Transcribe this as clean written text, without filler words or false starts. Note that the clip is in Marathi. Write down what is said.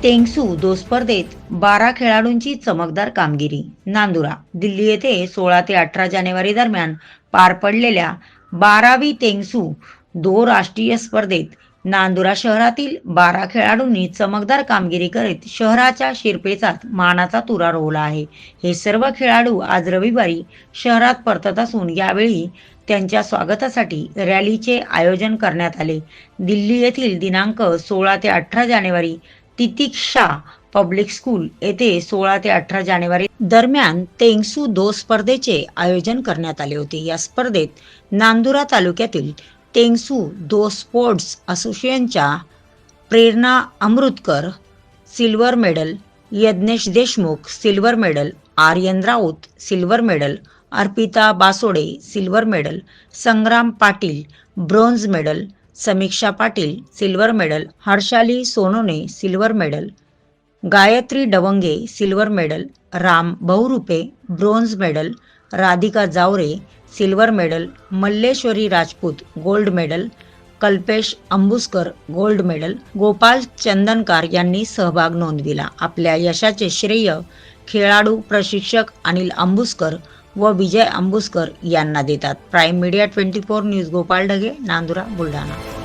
टेंगसू दो स्पर्धेत 12 खेळाडूंची चमकदार कामगिरी. नांदुरा. दिल्ली येथे 16 ते 18 जानेवारी दरम्यान पार पडलेल्या 12वी टेंगसू दो राष्ट्रीय स्पर्धेत नांदुरा शहरातील 12 खेळाडूंनी चमकदार कामगिरी करीत शहराच्या शिरपेचात मानाचा तुरा रोवला आहे. हे सर्व खेळाडू आज रविवारी शहरात परतत असून यावेळी त्यांच्या स्वागतासाठी रॅलीचे आयोजन करण्यात आले. दिल्ली येथील दिनांक 16 ते 18 जानेवारी तितिक्षा पब्लिक स्कूल येथे 16 ते 18 जानेवारी दरम्यान टेंगसू दो स्पर्धेचे आयोजन करण्यात आले होते. या स्पर्धेत नांदुरा तालुक्यातील टेंगसू दो स्पोर्ट्स असोसिएशनच्या Prerna Amrutkar silver medal, Yagnesh Deshmukh silver medal, Aryan Raut silver medal, Arpita Basode silver medal, Sangram Patil bronze medal, Samiksha Patil silver medal, Harshali Sonone silver medal, Gayatri Dawange silver medal, Ram Bahurupe bronze medal, Radhika Javare silver medal, Malleshwari Rajput gold medal, Kalpesh Ambuskar gold medal, Gopal Chandankar यांनी सहभाग नोंदविला. आपल्या यशाचे श्रेय खेळाडू, प्रशिक्षक अनिल अंबुस्कर व विजय अंबुस्कर यांना देतात. Prime media 24 news Gopal Dhage, Nandura, Buldhana.